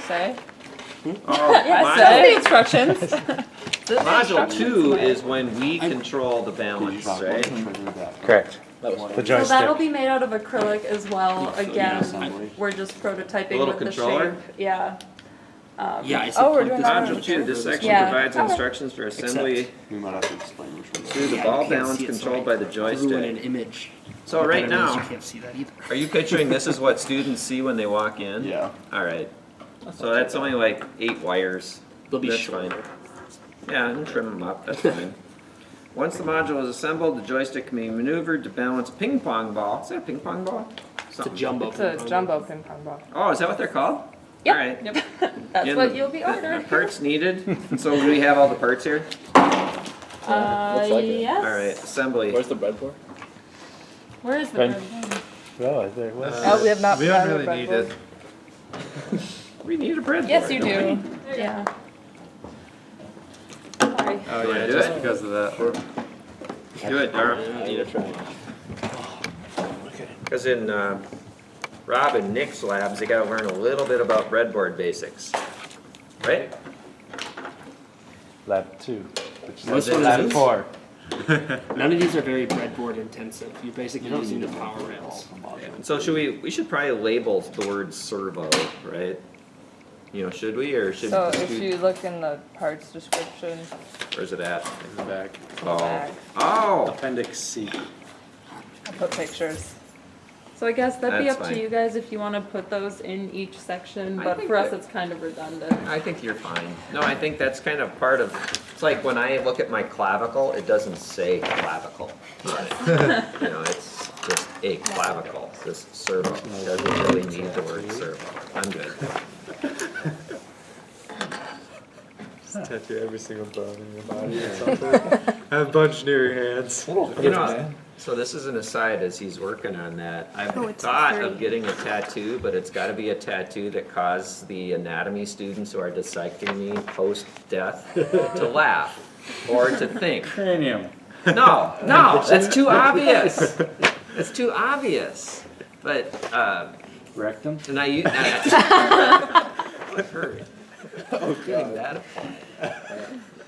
say. Oh, Yes, that's the instructions. Module 2 is when we control the balance, right? Correct. The So joystick. that'll be made out of acrylic as well. Again, we're just prototyping A little with the controller? shape. Yeah. Yeah, I Oh, we're plug doing this that in. Module 2, this section Yeah. provides Okay. instructions for assembly We might have to explain which one. through the Yeah, ball you can't balance see it, so controlled I by the threw in an joystick. image. So But right then I realized now, you can't see that either. are you picturing this is what students see when they walk in? Yeah. Alright. So that's only like 8 wires. They'll be That's shorter. fine. Yeah, and trim them up, that's fine. Once the module is assembled, the joystick can be maneuvered to balance a ping pong ball. Is that a ping pong ball? It's a jumbo. It's a jumbo ping pong ball. Oh, is that what they're called? Yep. Alright. Yep. That's And what the- you'll be ordering. Parts needed. And so do we have all the parts here? Looks like it. Yes. Alright, assembly. Where's the bread for? Where is the Right. bread? Oh, there was. Oh, we have not. We don't provided really bread need board. it. We need a bread Yes, board, you don't do. we? Yeah. Sorry. Oh You yeah, wanna do just it? because of that. Do it, Dara. I need to try. Because in Rob and Nick's labs, they gotta learn a little bit about breadboard basics. Right? Lab 2. Which This is one lab is- 4. None of these are very breadboard intensive. You're basically using the power rails. So we should probably label the word servo, right? You know, should we, or should, So if you look in the parts description, where's it at? In the back. Oh, back. oh, Appendix C. I'll put pictures. So I guess that'd be That's up fine. to you guys if you want to put those in each section, I but think for us that- it's kind of redundant. I think you're fine. No, I think that's kind of part of, it's like when I look at my clavicle, it doesn't say clavicle on it. You know, it's just a clavicle, this servo. It doesn't really need the word servo. I'm good. Just tattoo every single bone in your body or something. Have a bunch near your hands. You know, so this is an aside as he's working on that. I've thought of getting a tattoo, but it's gotta be a tattoo that causes the anatomy students who are dissecting me post-death to laugh or to think. Cranium. No, that's too obvious. That's too obvious. But, Rectum. and I use, what hurt? Oh Getting that applied.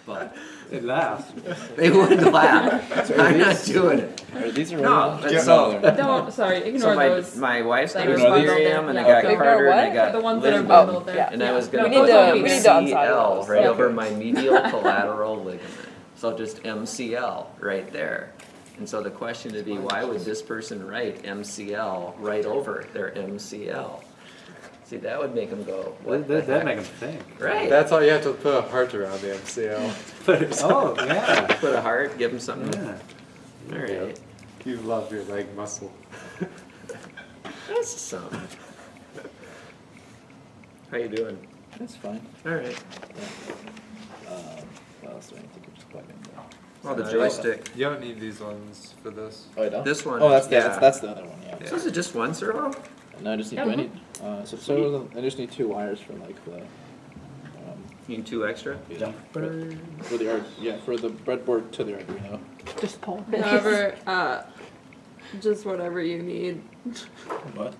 But It laughs. they would laugh. I'm not doing it. These are No, really so, Don't, sorry, so ignore my, those. my wife's That name is are bundled Miriam, in. and I Yeah, got okay. Carter, Ignore and I what? got The ones that are Lindsay. bundled there. yeah. And I was No, gonna We put need to- MCL we need to unside those. right Yeah. over my medial collateral ligament. So just MCL right there. And so the question would be, why would this person write MCL right over their MCL? See, that would make them go, what the That'd heck? make him think. Right. That's all you have to put a heart around the MCL. Oh, yeah. Put a heart, give them something. Yeah. All right. You love your leg muscle. That's something. How you doing? That's fine. All right. What else do I need to just plug in there? Well, the joystick. You don't need these ones for this. Oh, I don't? This one. Oh, that's yeah. that's the other one. Yeah. So is it just one servo? No, I just need. Yeah. Do I need? So I just need 2 wires for like the. You need 2 extra? For the for the breadboard to the Arduino. Just pull. However, just whatever you need. What?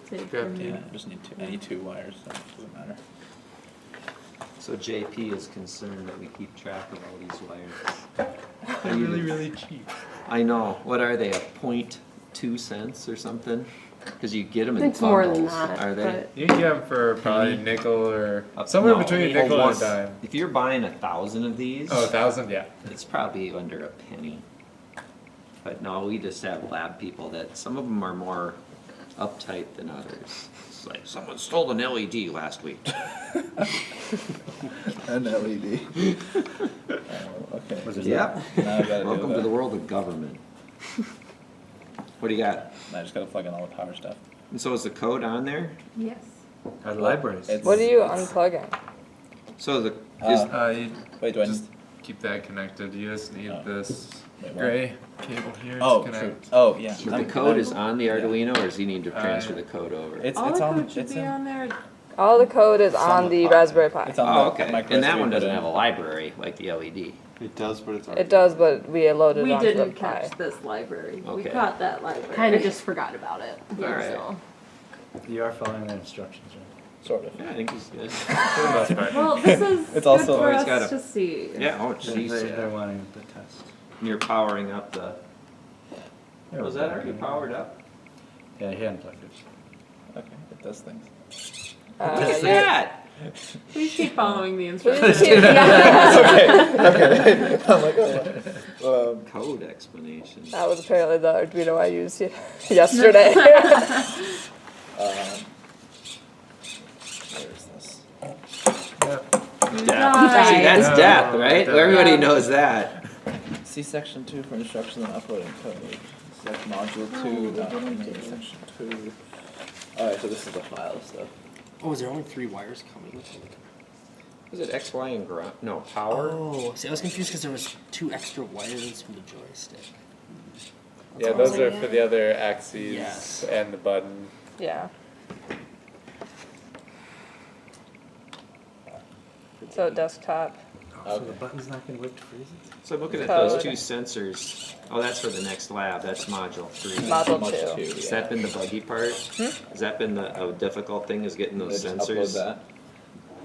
Take Yeah. from me. Yeah, I just need 2. I need 2 wires, so it doesn't matter. So JP is concerned that we keep track of all these wires. They're really, really cheap. I know. What are they? A 0.2 cents or something? Because you get them in It's more than bundles. that, Are they? You can get them for probably a Penny? nickel or somewhere No, between a oh, nickel and one- a dime. If you're buying 1,000 of these, Oh, 1,000? Yeah. it's probably under a penny. But no, we just have lab people that some of them are more uptight than others. It's like someone stole an LED last week. An LED. Okay. Yep. Now I gotta do Welcome to the world of government. What do you got? I just gotta plug in all the power stuff. And so is the code on there? Yes. Our libraries. It's- What are you unplugging? So the You Wait, do I just need? keep that connected. You just need Oh. this Wait, what? gray cable here Oh, to true. connect. Oh, yeah. the code is on the Arduino, or does he need to transfer the code over? It's All it's the on. code should It's be in. on there. All the code is on on the the Pi. Raspberry Pi. It's on Oh, the okay. micro And that SD one doesn't put in. have a library like the LED. It does, but it's already. It does, but we loaded We it onto the didn't Pi. catch this library. We Okay. caught that library. Kind of just forgot about it. All right. So. You are following the instructions, right? Sort of. Yeah, I think he's good. For the most part. Well, this is It's good also for always us gotta- to see. Yeah, oh They- jeez, They're yeah. wanting the test. You're powering up the, was that already powered up? Yeah, hand plugged it. Okay, it does things. What is you- that? Please keep following the Please instructions. keep- yeah. Okay. I'm like, oh. Code explanation. That was apparently the Arduino I used yesterday. Where is this? Death. Nice. See, that's No, death, right? death. Everybody Yeah. knows that. See section 2 for instructions on uploading code. Select module 2, section 2. Alright, so this is the file stuff. Oh, is there only 3 wires coming? Is it X, Y, and ground? No, power? Oh, see, I was confused because there was 2 extra wires from the joystick. Yeah, those are for the other axes Yes. and the button. Yeah. So desktop. So the button's not gonna work to freeze it? So looking at Code. those 2 sensors, oh, that's for the next lab, that's module 3. Module Module 2. 2, Has that been the buggy part? Has that been the difficult thing, is getting those Just sensors? upload that.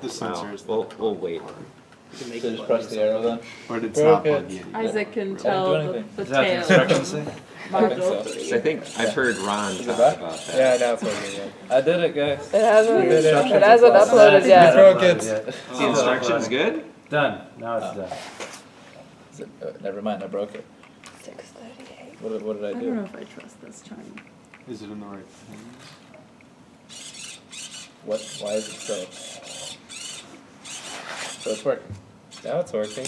The Wow, sensors. we'll wait. You can make So the just button press the arrow then? Or did it not Broke plug in? Isaac can do tell the, anything. the Is that the tale instructions of say? module so. 3. So I think I've heard Ron Is it talk back? about that. Yeah, now it's working again. I did it, guys. It hasn't. did it. It hasn't uploaded You yet. broke it. The instructions good? Done, now it's done. Is it never mind, I broke it. 6:38. What did I I don't do? know if I trust this chime. Is it in the right thing? What? Why is it so? So it's working. Now it's working.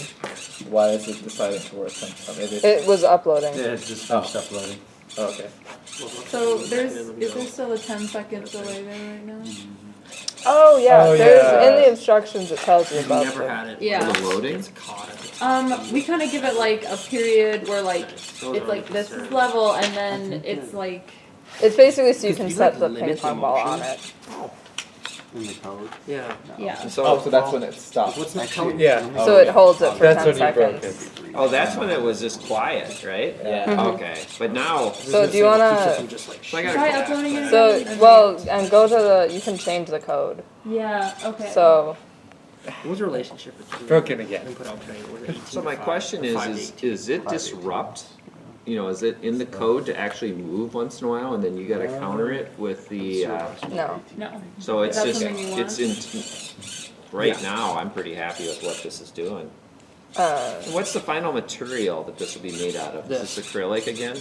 Why is it deciding to work? Maybe it's... It was uploading. Yeah, it's just finished uploading. Oh, okay. So is there still a 10-second delay there right now? Oh yeah, Oh, there's yeah. in the instructions it tells you We've about never the- had it. Yeah. For the loading? It's caught it. We kind of give it like a period where like it's like this is level and then it's like It's basically so you can Because you, set like, the limit ping the pong ball on motion. it. In the code? Yeah. yeah. Oh, so that's when it stopped. What's that code? Yeah. So it holds it for That's 10 when you broke seconds. it. Oh, that's when it was just quiet, right? Yeah. Okay, but now, So do you Keeps it wanna? from just like so I gotta Try go back. uploading it. So again? well, and go to the. You can change the code. Yeah. Okay. So What was the relationship between Broken again. input output? Was it 18 So my to 5 question or 5 is, to 18? is it disrupt? You know, is it in the code to actually move once in a while, and then you gotta counter it with the, no. No. so it's Is that just, something you it's in, right now, I'm pretty happy with what this is doing. What's the final material that this will be made out of? Is this acrylic again?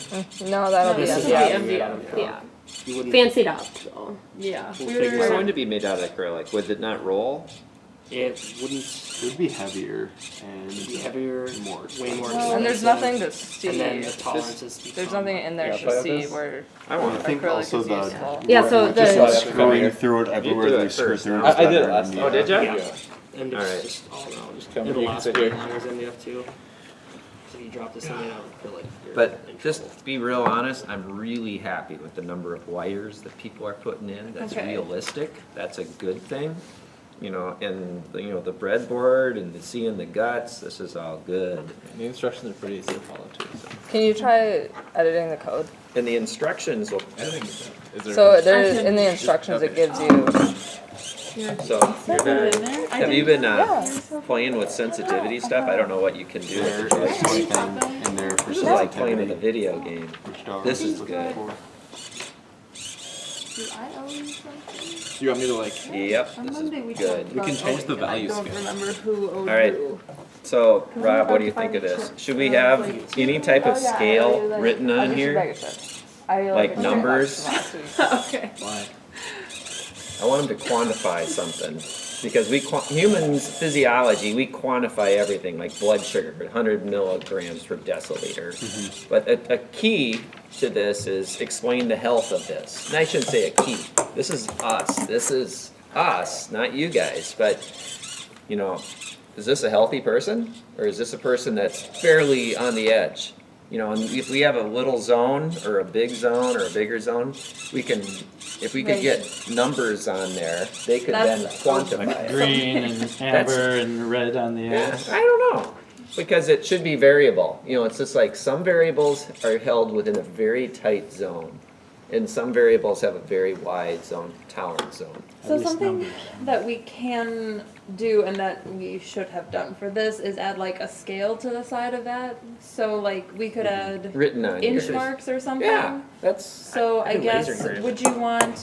No, that'll be This is MDF. MDF. Yeah, You wouldn't. fancied up, so. Yeah. We'll We figure It's it were, going to be made out of acrylic, would it not roll? It wouldn't It would be heavier and be heavier, more way more. Well, and there's expensive, nothing to And then see. the tolerances become. There's nothing in there Yeah, to play see with this? where I I want, think acrylic also is the useful. Yeah, so just the, like Just going through it do everywhere it they skirt first, through. huh? is I did it better last than time. the Oh, did ya? other. Yeah. And Alright. it's just all around. Come, It'll you can last sit way here. longer than MDF too. So if you drop this in there, I feel like you're in but trouble. just to be real honest, I'm really happy with the number of wires that people are putting in. That's Okay. realistic, that's a good thing. You know, and, you know, the breadboard and the seeing the guts, this is all good. The instructions are pretty easy to follow too. So. Can you try editing the code? And the instructions will, Is there So there I is can- in the instructions it okay. gives you. so, Set it in there. I have you didn't- been, Yeah. playing with sensitivity stuff? I don't know what you can do with There the is joystick. something in there for This is like playing with a sensitivity, video game. which dog This was is looking good. for. Do I owe you something? Do you want me to like? Yep, On this Monday we is good. talked We can about- change the oh, value I don't scale. remember who owed Alright. who. So, Rob, what do you think of this? Should we have any type of scale written on here? Like numbers? Okay. Why? I want them to quantify something. Because humans, physiology, we quantify everything, like blood sugar, 100 milligrams per deciliter. But a key to this is explain the health of this. And I shouldn't say a key. This is us. This is us, not you guys. But, you know, is this a healthy person? Or is this a person that's fairly on the edge? You know, and if we have a little zone, or a big zone, or a bigger zone, we can, if we could Right. get numbers on there, they could then That's- quantify it. Green and amber and red on the Yeah, ends. I don't know. Because it should be variable. You know, it's just like some variables are held within a very tight zone. And some variables have a very wide zone, tolerance zone. So least something numbers. that we can do and that we should have done for this is add like a scale to the side of that. So like we could add Written on inch here. marks or something. Yeah, that's. So I can laser guess, engrave. would you want,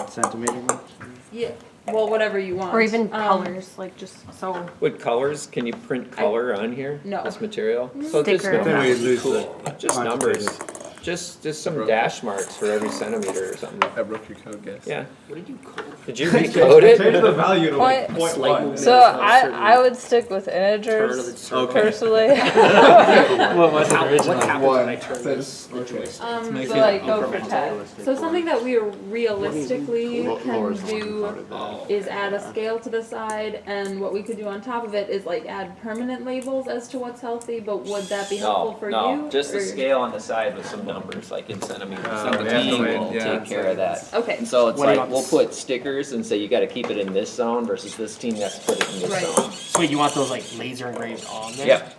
Centimeter mark? yeah, well, whatever you want. Or even colors, like just so. With colors, can you print color on here? No. This material? So just Sticker. no Then we numbers. lose Cool. the Just numbers. quantitative. Just some dash marks for every centimeter or something. I broke your code, guys. Yeah. What did you code? Did you recode it? Change the value to like Point- point Slight one. movement. So I would stick with Turn of the integers circle. personally. What was the What original? happens when I turn One. this the choice? make So it like go for 10. So something that we realistically Lo- can lowers the do part of that. is add a scale to the side, and what we could do on top of it is like add permanent labels as to what's healthy, but would that be helpful for you? just a or- scale on the side with some numbers, like in centimeters. Oh, So the we have to team wait, will yeah, take care of that. Okay, And so it's What do you like, want? we'll put stickers and say you gotta keep it in this zone versus this team has to put it in this Right. zone. So wait, you want those like laser engraved on there? Yep,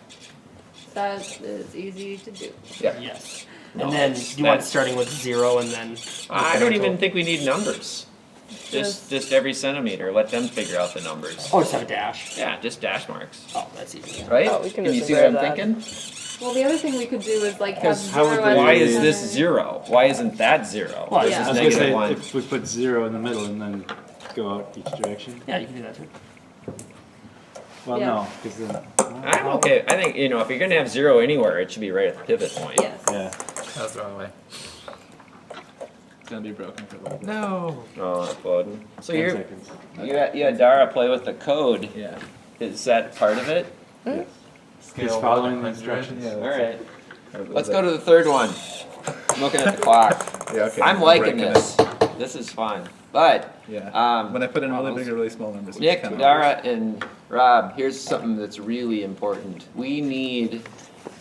that is easy to do. yep. Yes. No, And then it's- do you want it that's- starting with 0 and then? I don't even think we need numbers. Just every centimeter, let them figure out the numbers. Oh, just have a dash. Yeah, just dash marks, Oh, that's easy. right? Oh, we can you just see what I'm engrave that. thinking? Well, the other thing we could do is like have Because how would zero they- as Why the is this center. 0? Why isn't that 0? Well, This yeah. is I was gonna say, -1. if we put 0 in the middle and then go out each direction. Yeah, you can do that too. Well, Yeah. no, because then. I'm okay. I think, if you're gonna have 0 anywhere, it should be right at the pivot point. Yes. Yeah. That's the wrong way. It's gonna be broken for a little bit. No. Oh, that wouldn't. So 10 you're, seconds. you had Dara play with the code. Yeah. Is that part of it? Yes. Scale He's one following to the 100. instructions. Yeah, All that's right. it. Let's go to the third one. I'm looking at the clock. Yeah, okay. I'm I'm liking breaking this. This is fun. But, Yeah. When I put in really wow, big or really small numbers, it's Nick, kinda- Dara, and Rob, here's something that's really important. We need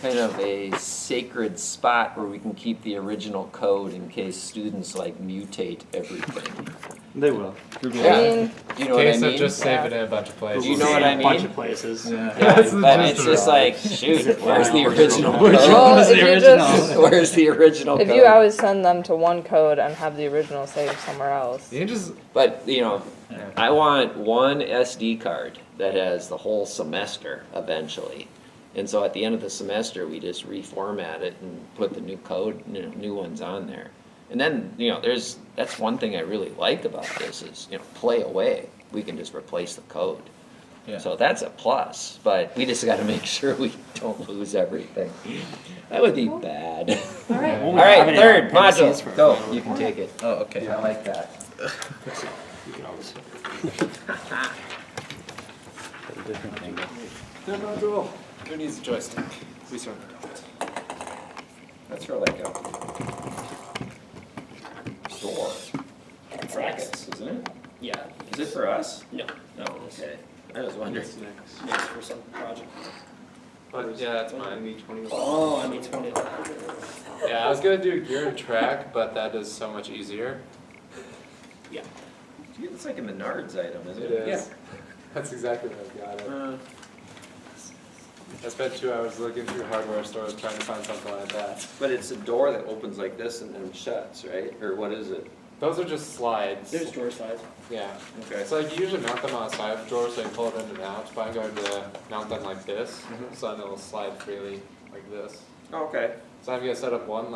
kind of a sacred spot where we can keep the original code in case students like mutate everything. They will. I Yeah. mean, Do you know what I Case of mean? just Yeah. save it in a bunch of places. Do you know what I A bunch mean? of places. Yeah. Yeah, That's the but gist it's of just it. like, shoot, where's the original Which code? Well, one was if the you original? just- Where's the original if code? you always send them to one code and have the original saved somewhere else. You can just But, I want one SD card that has the whole semester eventually. And so at the end of the semester, we just reformat it and put the new code, new ones on there. And then, that's one thing I really like about this is, play away. We can just replace the code. Yeah. So that's a plus, but we just gotta make sure we don't lose everything. That would be bad. All right. All right, third appendices for module, go, final you can take it. Oh, okay. I like that. You can always. A different thing. third module. Who needs a joystick? We certainly don't. That's for like a door. Brackets, isn't it? Yeah. Is it for us? No. No, okay. I was wondering. Yes, for some project. But yeah, that's mine. Oh, I mean 20. Yeah, I was gonna do gear and track, but that is so much easier. Yeah. It's like a Menards item, isn't It it? is. That's exactly what I got it. I spent 2 hours looking through hardware stores trying to find something like that. But it's a door that opens like this and then shuts, right? Or what is it? Those are just slides. There's drawer size. Yeah. Okay. So like you usually mount them on a side drawer so you pull it in and out, but I'm going to mount them like this, so then it'll slide freely like this. Okay. So I'm gonna set up one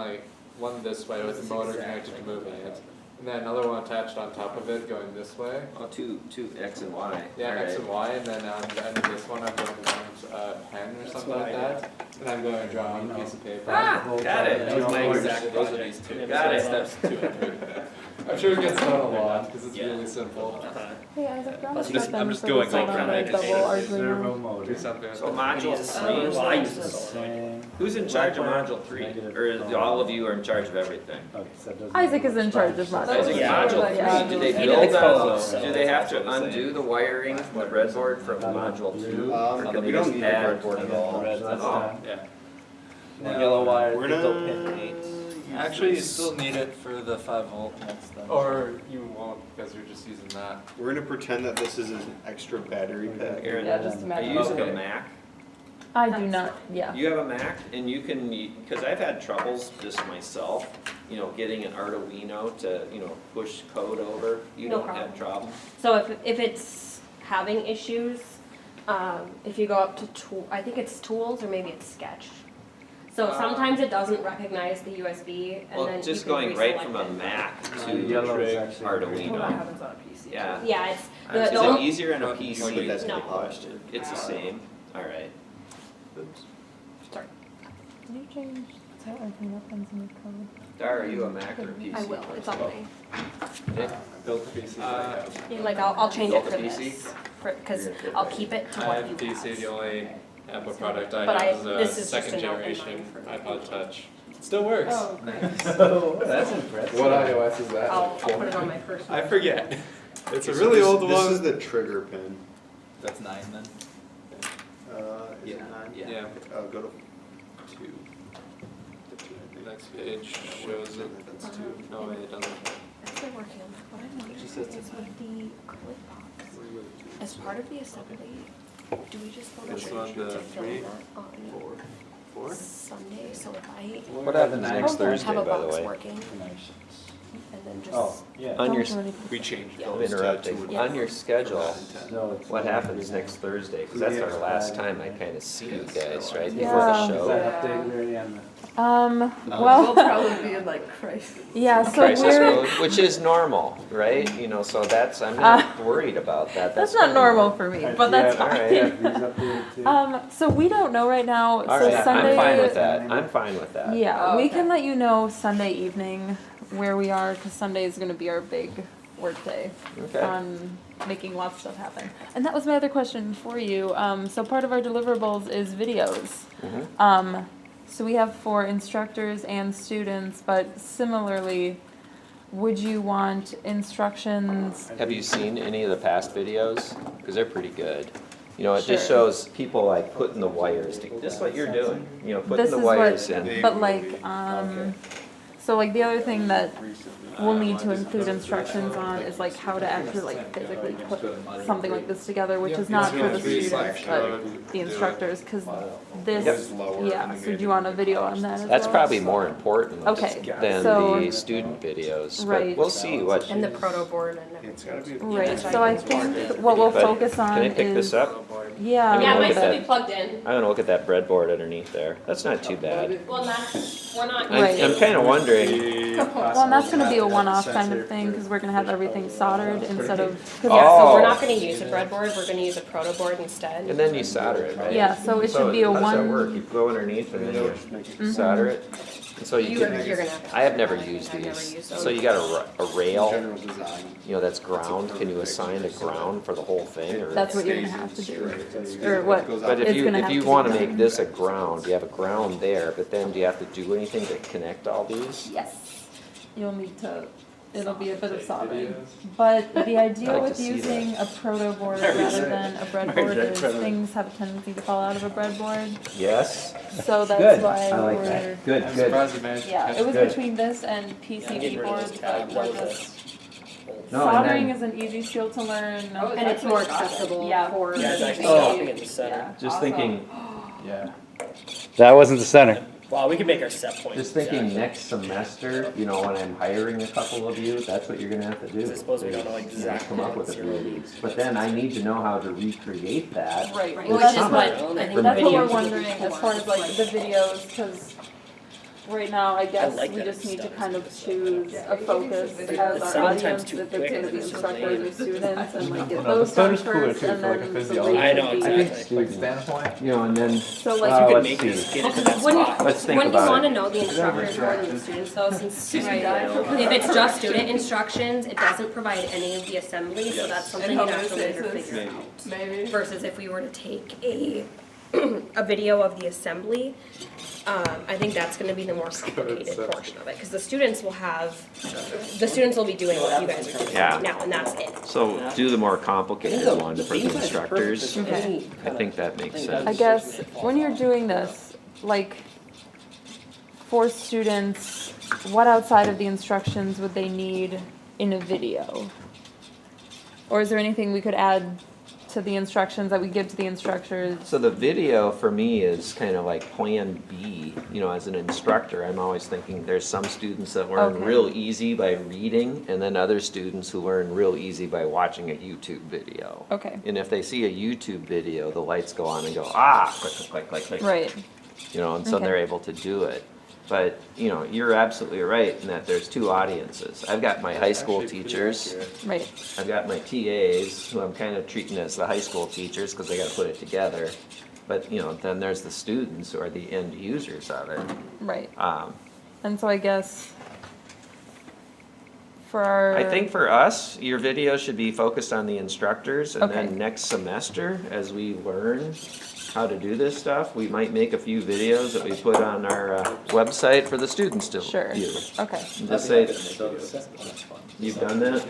this way with the motor connected to moving it, and then another one attached on top of it going this way. Oh, two X and Y. Yeah, All X right. and Y, and then on the end of this one I'm going to mount a pen or something like that, and I'm going to draw on a piece of paper. Ah, got it. That was my Those exact those project. are these two. Got it. Steps 2 and 3. I'm sure it gets done a lot because it's really simple. Hey, Isaac, grab a Plus you just- step I'm in just for going this like one on that. the double argument. Servo motor. Do something. So with module Well, three. I use this. Same. Who's in charge of module 3? Or all of you are in charge of everything? Okay, so that doesn't Isaac is matter. in charge of module Isaac, Yeah. module Yeah. 3, do they He build did the on, code, do they have to undo the wiring from the breadboard from module 2? Or can we they don't just need the add? breadboard at all. Red, that's Oh, done. Yeah. Yellow wire. We're gonna Actually, you still need it for the 5-volt. Or you won't because you're just using that. we're gonna pretend that this is an extra battery pack. Aaron, Yeah, just are imagine. you using Okay. a Mac? I do not, yeah. You have a Mac and you can, because I've had troubles just myself, getting an Arduino to, push code over. You No don't problem. have trouble. So if it's having issues, if you go up to I think it's Tools or maybe it's Sketch. So sometimes it doesn't recognize the USB, and Well, then just you can going right reselect from a it. Mac The to yellow is actually. Well, that Arduino. happens on a PC. Yeah. Yeah, it's Is the it only, easier on a PC? That's No. the question. It's the same. All right. Can you change how everything happens in the code? Dar, are you a Mac or a PC? I will. It's on me. Nick? Built the PC. Like I'll change it Built for a PC? this, because I'll keep it to I what have you PC, have. the only Apple product I But have this is is a just a second note in generation mind for the iPod future. Touch. It still works. Oh, great. That's impressive. What iOS is that? I'll put it on my personal. I forget. It's a So really this- old This one. is the trigger pin. That's 9 then? Is it 9? Yeah. Go to 2. The next page shows it. That's 2. No, wait, it doesn't. I'm still working on that. What I'm wondering is with the clip box, as part of the assembly, do we just want This to one, the film 3? that on 4? Sunday? So if I What happens next have Thursday, a by the box way? working and then just. Oh, yeah. On your, Don't do anything. We changed Yeah. those to interrupting, 2 and Yeah. on your schedule, No, it's what not. happens next Thursday? Because that's our last time I kind of see you guys, right, before Yeah. the Is show. that updated there? Yeah. We'll Well, probably be in like crisis. yeah, so Crisis we're, mode, which is normal, right? So I'm not worried about that. that's not kinda normal for me, but that's all right, fine. These updated too. So we don't know right now, All so right, Sunday. I'm fine with that. I'm fine with that. Yeah, Oh, we okay. can let you know Sunday evening where we are, because Sunday is gonna be our big work day Okay. on making lots of stuff happen. And that was my other question for you. So part of our deliverables is videos. Mhm. So we have for instructors and students, but similarly, would you want instructions? Have you seen any of the past videos? Because they're pretty good. It just Sure. shows people like putting the wires, just what you're doing, putting This the is wires what, in. but like, so like the other thing that we'll need to include instructions on is like how to actually like physically put something like this together, which is not for the students, but the instructors, because this, yeah, so do you want a video on that as well? That's probably more important Okay, than so- the student videos, Right. but we'll see what. And the proto board and It's gotta be. Right, so I think what we'll But focus on Can I pick is, this up? yeah. Yeah, it Look might at still that. be plugged in. I'm gonna look at that breadboard underneath there. That's not too bad. Well, that's, we're not. Right. I'm kind of wondering, Well, and that's gonna be a one-off kind of thing, because we're gonna have everything soldered instead of, 'cause Oh. Yeah, so we're not gonna use a breadboard, we're gonna use a proto board instead. and then you solder it, right? yeah, so it should be a How does that work? one, You go underneath and then you solder it? And so you You're can, gonna have to. I have never used I've never these. used So them. you got a rail, General design. that's ground. Can you assign a ground for the whole thing or? that's what you're gonna have to do, or what, But it's gonna if have you to wanna be make done. this a ground, you have a ground there, but then do you have to do anything to connect all these? Yes, you'll need to, it'll be a bit of soldering. But the idea I'd like with to see using a proto board rather than a breadboard is things have a tendency to fall out of a breadboard. Yes? So that's Good, why I like we're, that. Good, I'm good. surprised it managed to yeah, catch it was Good. between this and PCB boards, but we're just, No, and soldering then- is an easy skill to learn. And it's more accessible Yeah. for. Yeah, it's actually Oh. stopping at the center. Yeah. Just Awesome. thinking, Yeah. That wasn't the center. Wow, we can make our set points. just thinking exactly. next semester, when I'm hiring a couple of you, that's what you're gonna have to do. I suppose we don't know is, exactly Come up with a zero few of these, but then I need to know how to recreate that. Right, Right, well, which that's is what, what I think that's what we're videos wondering would be as far as like the videos, because right now, I guess like we that just need to stuff. kind of choose a focus as our Sometimes audience, too if it's gonna be quick. instructors or students, and like get No, those the done photo's cooler first, too, and for like a then the physiology. rate I know, would be. I think exactly. Like students, standpoint? and then, So like, You could let's make see. us get into that Wouldn't, spot. Let's think wouldn't you about wanna it. know the instructors more than the students though, since if it's just student instructions, it doesn't provide any of the assembly, so that's something you'd have to later figure out. Maybe. Versus if we were to take a, a video of the assembly, I think that's gonna be the more complicated portion of it, cause the students will be doing what you guys are doing Yeah. now, and that's it. So do the more complicated one for the instructors. Okay. I think that makes sense. I guess when you're doing this, like, for students, what outside of the instructions would they need in a video? Or is there anything we could add to the instructions that we give to the instructors. So the video for me is kind of like plan B, you know, as an instructor, I'm always thinking there's some students that learn Okay. real easy by reading, and then other students who learn real easy by watching a YouTube video. Okay. And if they see a YouTube video, the lights go on and go, ah, click, click, click, click, click. Right. You know, and so Okay. they're able to do it. But, you know, you're absolutely right in that there's two audiences. I've got my high school teachers, Right. I've got my TAs, who I'm kind of treating as the high school teachers, because they gotta put it together. But, you know, then there's the students who are the end users of it. Right. Um, And so I guess for our. I think for us, your video should be focused on the instructors, and Okay. then next semester, as we learn how to do this stuff, we might make a few videos that we put on our website for the students to Sure. view. Okay. And just say, you've done that?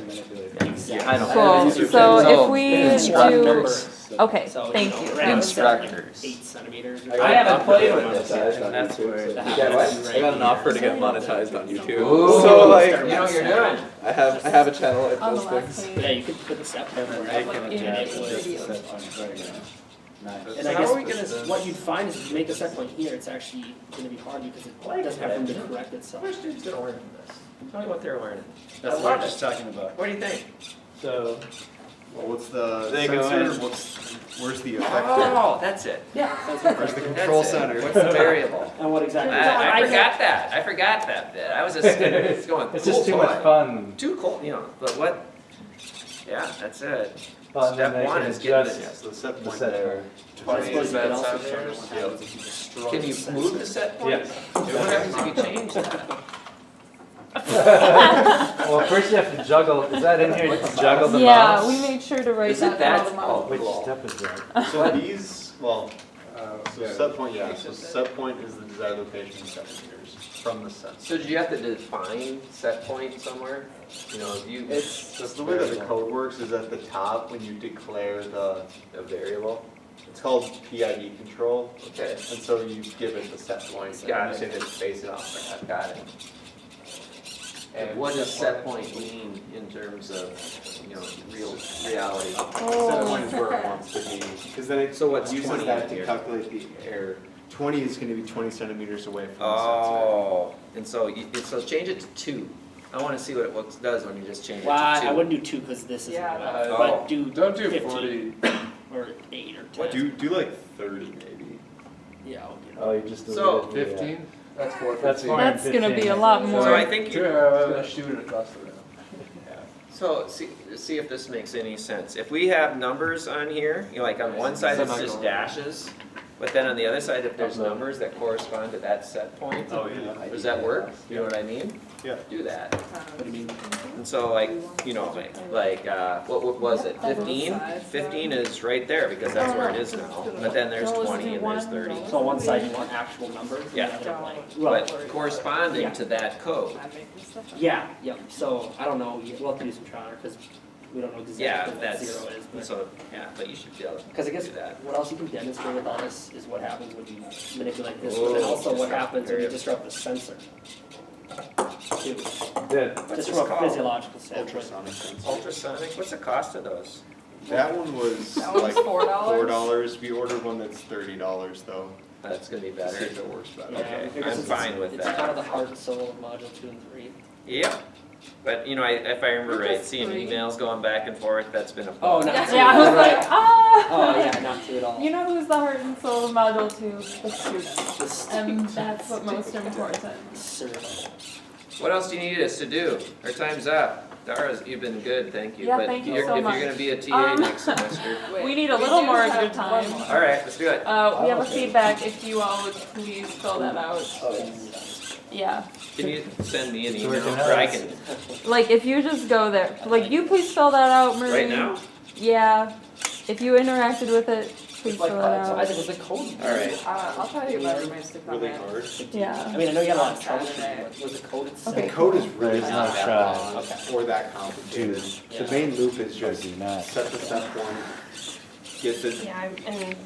Yeah, I don't. Cool. So if we do. Instructors. Okay. So, Thank you you. know, That was- Instructors. 8 centimeters. I haven't played with this yet, and that's where I I got an offer to get monetized on YouTube. Ooh, So like, you know what you're doing. I have a channel. I On the post last things. page. Yeah, you could put the set point where Like in videos. And I guess what you'd find is if you make the set point here, it's actually gonna be hard because it doesn't have room to correct itself. What are students gonna learn from this? Tell me what they're learning. That's I what love we're just it. talking about. What do you think? So, Well, what's the They go sensor? in. Where's the effector? Oh, that's it. Where's the control That's it. center? What's the variable? And what exactly? I forgot that. I forgot that bit. I was just it's going. it's cool just too toy. much fun. Too cool, you know. But what? Yeah, that's it. Well, and then Step they one can is getting adjust it. So the set the point set there. But I suppose you could also That's show out them what happens if you destroy Can the you sensor. move the set point? Yeah. What happens if you change that? Well, first you have to juggle. Is that in here? To juggle the Yeah, mouse. we made sure to write Is it that down. that? on the Oh, model. Which cool. step is that? So these, well, so yeah. set point, yeah, so set point is the desired location in centimeters from the sensor. So did you have to define set point somewhere? You know, you It's just the way that the code works is at the top when you declare a variable. it's called PID control, Okay. and so you give it the set point. and Got you it. say that it's based off of that. Got it. And what does set point mean in terms of, you know, reality? Set point is where it wants to be, because then it So what's uses 20 that in to here? calculate the error. 20 is going to be 20 centimeters away from the Oh, and so so change it to 2. I want to see what it does when you just change it Well, to 2. I wouldn't do 2 because this isn't Yeah, enough, oh. but do Don't do 15 40. or 8 or 10. sensor. Do like 30 maybe. Yeah, I'll do Oh, you just So, deleted the, 15? That's 4. That's fine. That's gonna be a lot more. So I think Sure, you. I was gonna shoot it across the room. So see if this makes any sense. If we have numbers on here, you know, like on one side it's just dashes, but then on the other side, if there's numbers that correspond to that set point, Oh, yeah. does that work? You know what I mean? Yeah. Do that. What do you mean? And so like, you know, what was it? 15? 15 is right there because that's where it is now. But then there's 20 and there's 30. So on one side you want actual numbers, and Yeah. the other blank. Well, But corresponding to that code. yeah, yep. So I don't know. We'll have to do some trial because we don't know exactly Yeah, what that's, 0 is. But so, yeah, but you should be able because I to guess do that. what else you can demonstrate with all this is what happens when you manipulate this, but Oh, then also what disrupt happens when you variable. disrupt the sensor. Too. Did. What's Just this from a called? physiological standpoint. Ultrasonic sensor. Ultrasonic, what's the cost of those? That one was That one's like $4. $4. We ordered one that's $30 though. That's gonna be To better. see if it works better. Yeah, Okay, I figure I'm since fine with It's that. kind of the heart and soul of module 2 and 3. Yep, but you know, if I remember right, seeing Three. emails going back and forth, that's been a Oh, problem. not Yeah, I was like, ah. Oh yeah, not 2 at all. You know who's the heart and soul of module 2? The students. Just And that's what most important. serve. What else do you need us to do? Our time's up. Dara's, you've been good, thank you. Yeah, But thank you you're- so if much. you're gonna be a TA Um, next semester, We need a little do more of have your one time. more. all right, let's do it. We have a feedback if you all would please fill that out. Yeah. Can you send me an So we email, can or I have- can, Like if you just go there, like you please fill that out, Marie. right now? Yeah. If you interacted with it, please Like, fill it so out. Isaac, was the code? All right. I'll try to get better ways to come Really in. hard. Yeah. I mean, I know you had a lot of On troubleshooting, Saturday. but was the code itself? Okay. The code is really There's not no that try. long Okay. or that complicated. Yeah. The main loop is just Does he not? set the set point, get the Yeah, and center